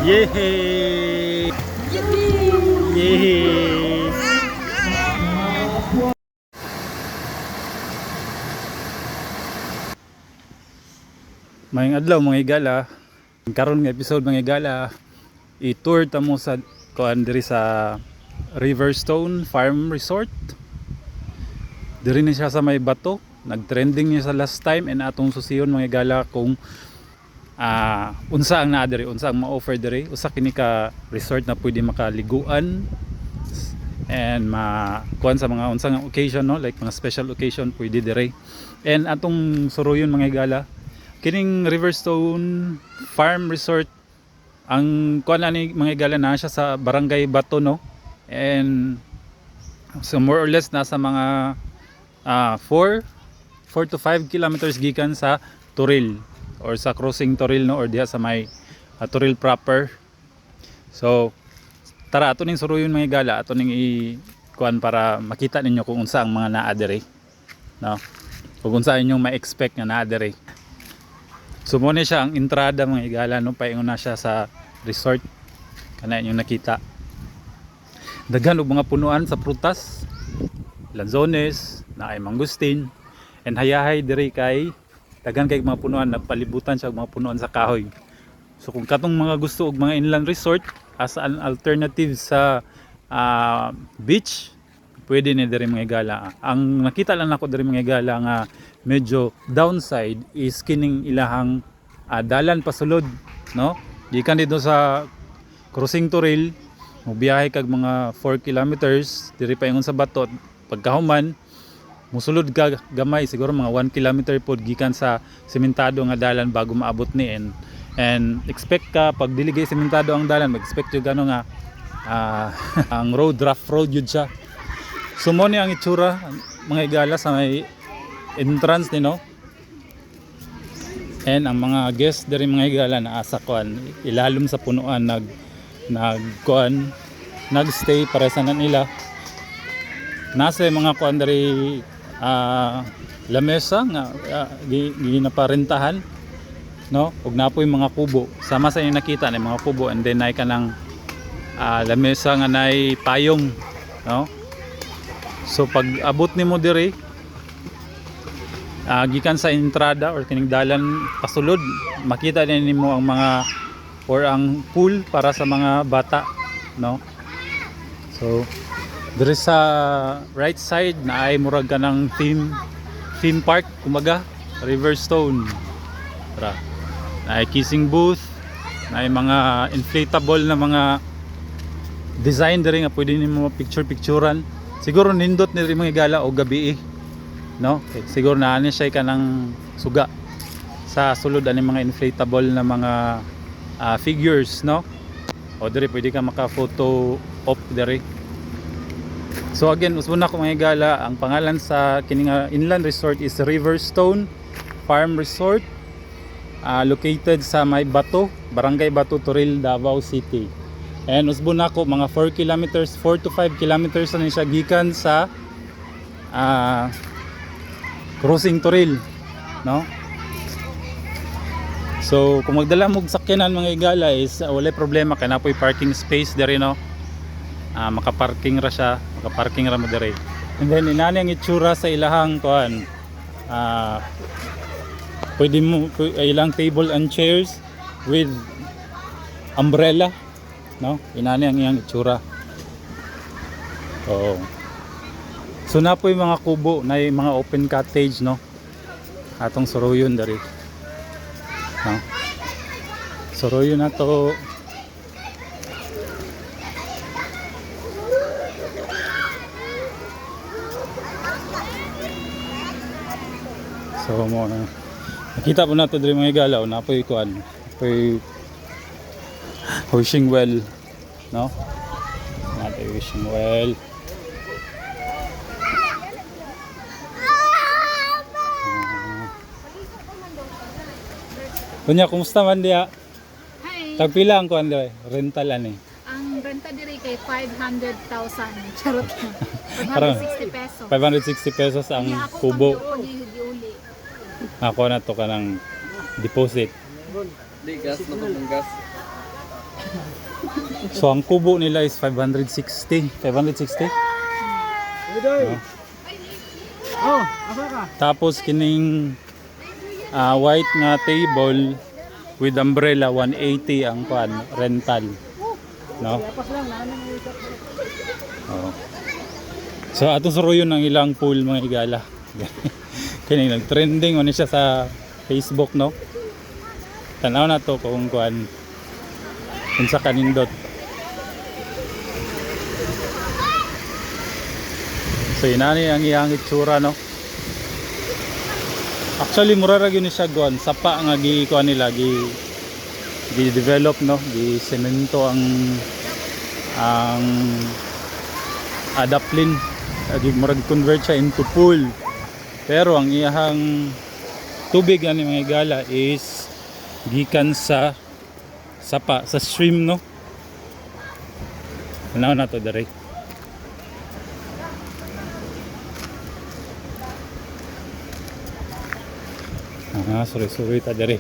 Yehey! Yehey! Mayong adlaw mga higala. Karon nga episode mga higala, i-tour ta mo sa kuan diri sa Riverstone Farm Resort. Diri ni siya sa may bato. Nag-trending niya sa last time and atong susiyon mga higala kung unsa ang naa diri, unsa ang ma-offer diri. Usa kini ka resort na pwede makaliguan and kuan sa mga unsang occasion, no, like mga special occasion pwede diri. And atong suruyon mga higala, kining Riverstone Farm Resort, ang kuan ani mga higala na siya sa Barangay Bato, no, and so more or less nasa mga 4 to 5 kilometers gikan sa Turil or sa crossing Turil, no, or diha sa may Turil proper. So tara ato ning suruyon mga higala, ato ning kuan para makita ninyo kung unsa ang mga naa diri, no, kung unsa inyong ma-expect nga naa diri. So mo ni siya ang entrada mga higala, no, paingon na siya sa resort kana inyong nakita. Daghan og mga punuan sa prutas, lanzones, naay mangustin, and hayahay diri kay daghan kay mga punuan na palibutan siya og mga punuan sa kahoy. So kung katong mga gusto og mga inland resort as an alternative sa beach, pwede ni diri mga higala. Ang nakita lang nako diri mga higala nga medyo downside is kining ilahang dalan pasulod, no, gikan dito sa crossing Turil, mo biyahe kag mga 4 kilometers diri paingon sa bato. Pagkahuman musulod ka gamay, siguro mga 1 kilometer pod gikan sa sementado nga dalan bago maabot ni and expect ka pag dili gay sementado ang dalan, mag-expect yung gano nga ang road, rough road yun siya. So mo ni ang itsura mga higala sa may entrance ni, no, and ang mga guests diri mga higala na asa kuan ilalom sa punuan nagstay para sa nila. Nasa mga kuan diri lamesa nga ginaparentahan, no, ug napoy mga kubo sama sa inyo nakita ni mga kubo, and then nay kanang lamesa nga nay payong, no. So pag abot nimo diri gikan sa entrada or kining dalan pasulod, makita din nimo ang mga or ang pool para sa mga bata, no. So diri sa right side na ay murag ka ng theme park kumaga, Riverstone. Tara, na ay kissing booth, na ay mga inflatable na mga design diri nga pwede nimo picturean. Siguro nindot ni mga higala o gabi, no, okay. Siguro na ani siya kanang suga sa sulod ani mga inflatable na mga figures, no, o diri pwede ka maka photo op diri. So again, usbon ko mga higala, ang pangalan sa kining inland resort is Riverstone Farm Resort, located sa may Bato, Barangay Bato, Turil, Davao City. And usbon ako mga 4 to 5 kilometers na siya gikan sa crossing Turil, no. So kung magdala mo sakyanan mga higala is wala problema kay napoy parking space diri, no. Makaparking ra siya, makaparking ra mo diri. And then inani ang itsura sa ilahang kuan, pwede mo ilang table and chairs with umbrella, no, inani ang iyang itsura. So napoy mga kubo na mga open cottage, no, atong suruyon diri, no. Suruyon na to. So mo nakita po nato diri mga higala, napoy kuan, napoy wishing well, no, napoy wishing well. Kunya, kumusta man diya? Hi. Tagpila ang kuan diri, rental ani? Ang renta diri kay 500,000. Charot. Parang 560 pesos. 560 pesos ang kubo. Pag-iuli. Ako na to kanang deposit. Di gas na pang gas. So ang kubo nila is 560. 560? No? Oh, asa ka? Tapos kining white nga table with umbrella 180 ang kuan rental. No? Pas lang na ano mo Oo. So atong suruyon ang ilang pool mga igala. Kini nag-trending ano siya sa Facebook, no? Tanaw na to kung kuan unsa kanindot. So inani ang iyang itsura, no? Actually mura ra gyud ni siya kuan sapa nga gi kuan nila gi develop, no? Gi semento ang adaplin gi mura convert siya into pool. Pero ang iyang tubig ani mga igala is gikan sa sapa sa stream, no? Ano na to dere. Sorry ta dere.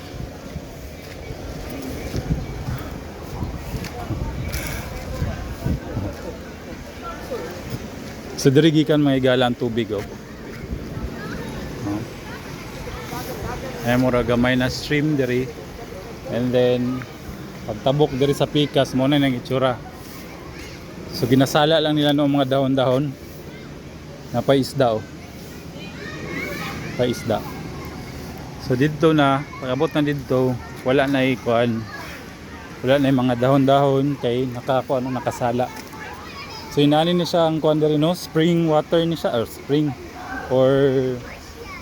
So dere gikan mga igala ang tubig, oh. Ay mura gamay na stream diri. And then pagtabok diri sa pikas mo na nang itsura. So ginasala lang nila no mga dahon-dahon na paisda, oh. Paisda. So dito na pag-abot na dito wala na ikuan. Wala na yung mga dahon-dahon kay nakakuan nakasala. So inani ni siya ang kuan diri, no? Spring water ni siya or spring or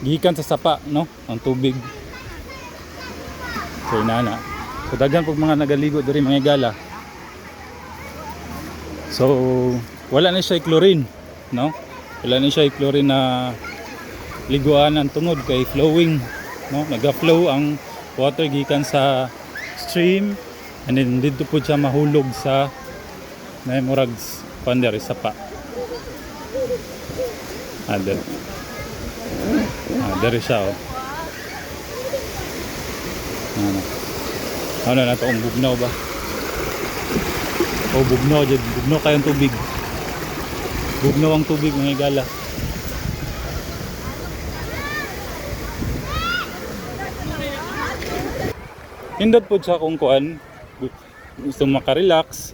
gikan sa sapa, no? Ang tubig. So inana. So daghan pag mga nagaligo diri mga igala. So wala na siya chlorine, no? Wala na siya chlorine na liguan ang tungod kay flowing, no? Naga-flow ang water gikan sa stream and then dito po siya mahulog sa murag pander sapa. There siya, oh. Ano na ito, bugnaw ba? Oh, bugnaw dyan. Bugnaw kayong tubig. Bugnaw ang tubig mga igala. Hindot po siya kung kuan. Gusto makarelax.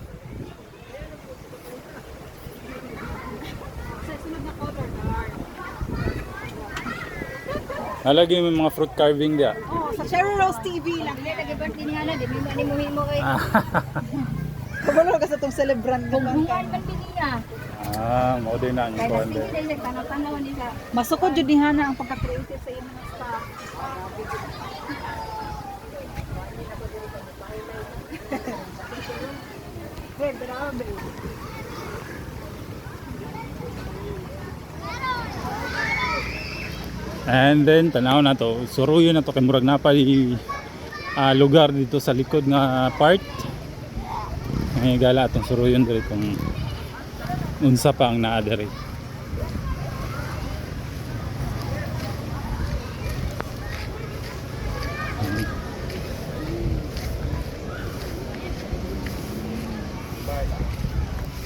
Nalagay mo mga fruit carving dia. Oh, sa Cherry Rose TV lang. Hindi, nag-birthday niya na. Di ba ni mo kay... Kabalo ka sa tong celebrant ko man. Bungan man din niya. Mo din na ang Kaya kuan nagpili dia. din siya. Tanaw-tanaw nila. Masukod jud ni Hana ang pagka-creative sa imong staff. Grabe. And then tanaw na to. Suruyo na to kay murag napay lugar dito sa likod nga part. May gala atong suruyon diri kung unsa pa ang naa diri.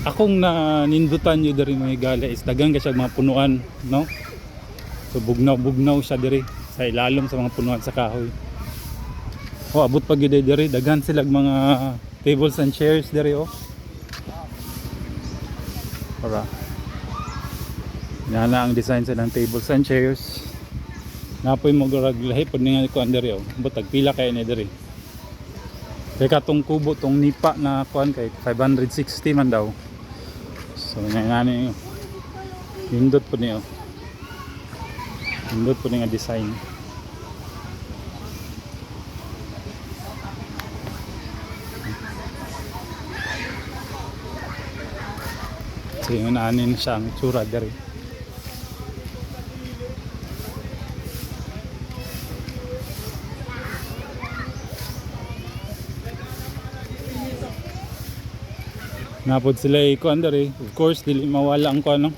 Akong nanindutan nyo diri mga gala is dagang ka siya mga punuan, no? So bugnaw siya diri sa ilalom sa mga punuan sa kahoy. Oh, abot pag yun diri daghan sila mga tables and chairs diri, oh. Para na ang design sa ng tables and chairs. Napoy mo guraglahi pud ni nga ko diri, oh. Abot pila kay ni diri. Kay katong kubo tong nipa na kuan kay 560 man daw. So nani hindot po niyo. Hindot po niya design. So yun anin siya ang tsura diri. Napod sila ikuan diri. Of course dili mawala ang kuan, no?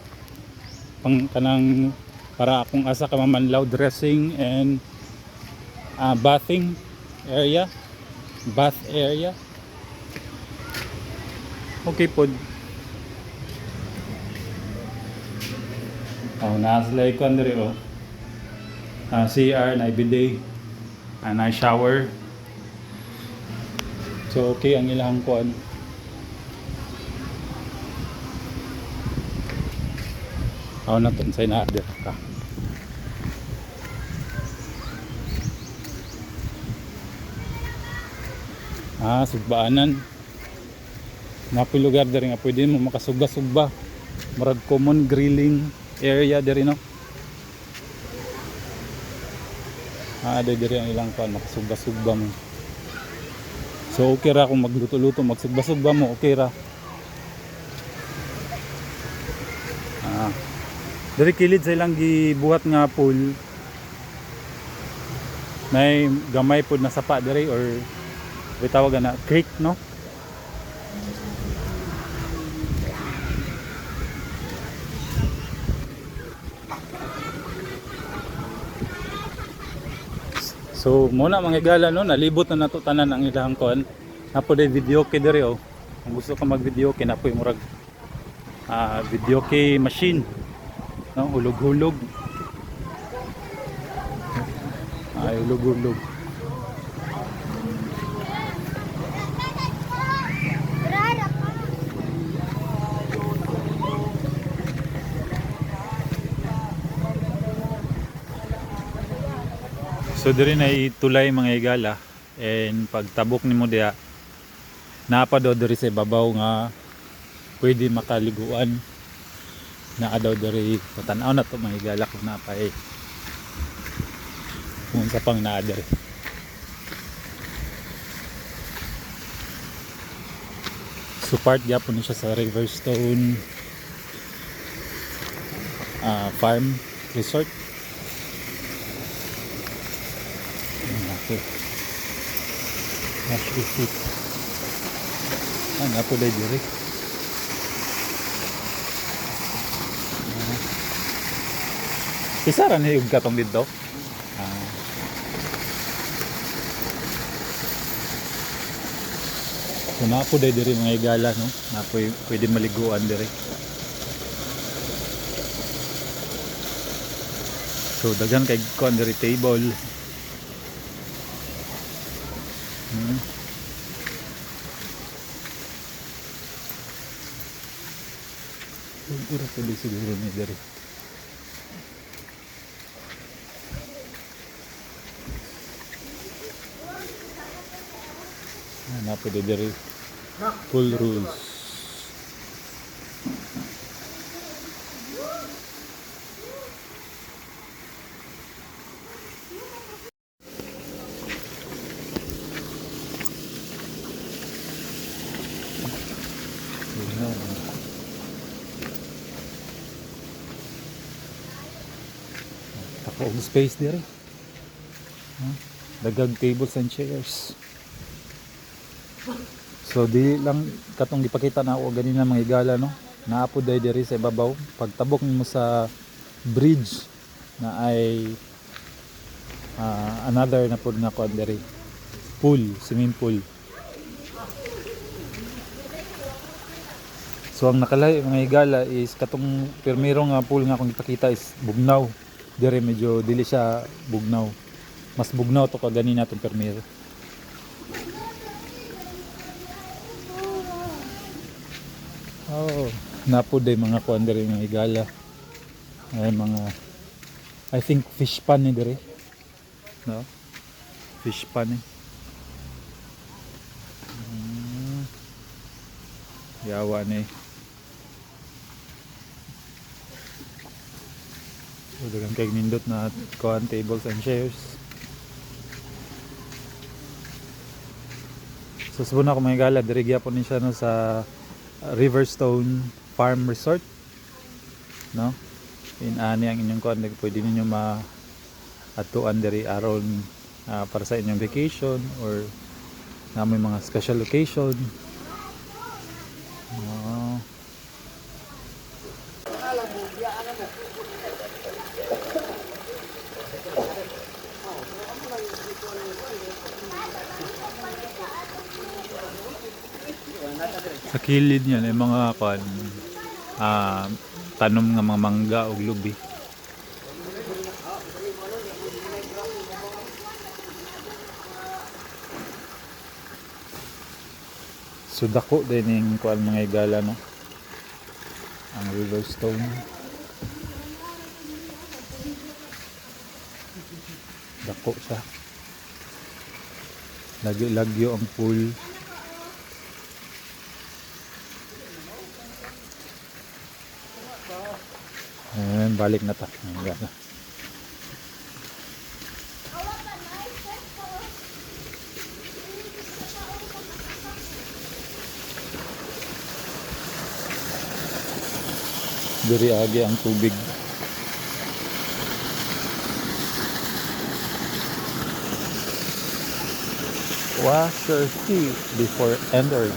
Pang kanang para akong asa ka mamanlaw dressing and bathing area, bath area. Okay po. Oh, nasa ko andre oh. CR na bidet, na shower. So okay ang ilang kuan. Ako na to say na order ka. Sugbaanan. Napoy lugar diri nga pwede mo makasugba-sugba. Murag common grilling area diri no. Diri ang ilang kuan makasugba-sugba mo. So okay ra kung magluto-luto, magsugba-sugba mo, okay ra. Diri kilid sa ilang gibuhat nga pool. May gamay pod na sapa diri or bitawag na creek no. So muna mga igala no, nalibot na nato tanan ang ilang kon. Napo day video kay diri oh. Kung gusto ka mag-video kay napoy murag video kay machine. No, hulog-hulog. Hulog-hulog. So diri na itulay mga igala and pagtabok nimo diha napa daw diri sa babaw nga pwede makaliguan na daw diri patanaw na to mga igala kung napay kung sa pang naa diri. So part gyapon ni siya sa Riverstone Farm Resort. Cash receipt. Napo day diri. Isa ra na yung katong dito. So napo day diri mga igala no. Napo pwede maliguan diri. So daghan kay kuan diri table. Siguro pwede siguro ni diri. Na pwede diri. Full rules. Taka-og space diri. Dagag tables and chairs. So di lang katong gipakita na ako ganina mga igala no. Naapo day diri sa ibabaw. Pagtabok nimo sa bridge na ay another na pod nga kuan diri. Pool, swimming pool. So ang nakalay mga igala is katong pirmiro nga pool nga akong ipakita is Bugnaw. Dire medyo dili siya Bugnaw. Mas Bugnaw to kag ganina tong pirmiro. Oh, napo day mga kuan dire mga igala. Ay mga I think fish pan ni dire. No? Fish pan ni. Yawa ni. So, dagang kay nindot na kuan tables and chairs. So subon ako mga igala diri gyapon ni siya no sa Riverstone Farm Resort, no? Ani ang inyong kuan pwede ninyo atuan diri aron para sa inyong vacation or na may mga special occasion. Sa kilid niya may mga tanom nga mga mangga o lubi. So dako din yung kuan mga igala, no? Ang Riverstone. Dako siya. Lagi-lagyo ang pool. Ayan, balik na ta. Ayan. Diri agi ang tubig. Wash your feet before entering.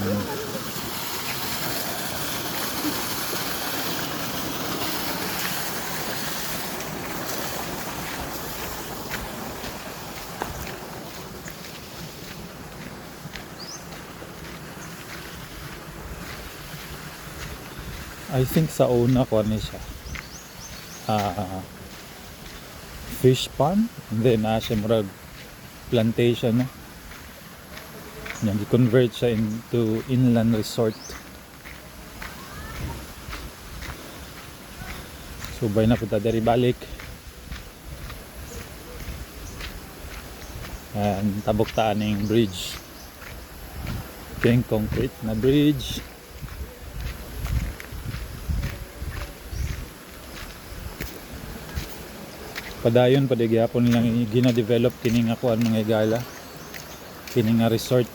I think sa una ko ni siya fish pond, and then siya murag plantation, no? Yan, i-convert siya into inland resort. So bay na punta dari balik, and tabok taan ng bridge, king concrete na bridge. Padayon padagyapon nilang gina-develop kini nga kuan mga igala, kini nga resort.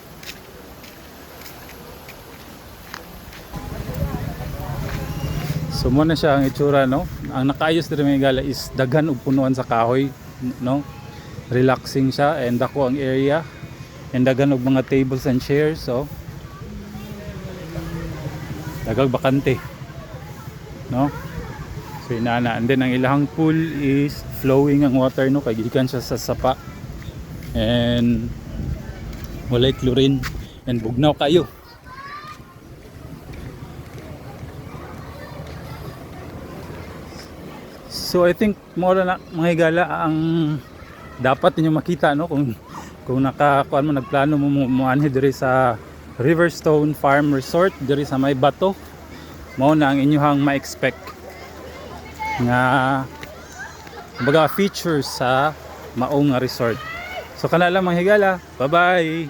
So mo na siya ang itsura, no? Ang nakaayos diri mga igala is daghan og punuan sa kahoy, no? Relaxing siya, and dako ang area, and daghan og mga tables and chairs, so dagag bakante, no? So inana, and then ang ilahang pool is flowing ang water, no? Kay gikan siya sa sapa, and walay chlorine, and bugnaw kayo. So I think more na mga higala ang dapat niyo makita, no? Kung nakakuan mo, nagplano mo anhi diri sa Riverstone Farm Resort diri sa May Bato, mao na ang inyohang ma-expect nga kumbaga features sa maong nga resort. So kana lang mga higala, bye bye.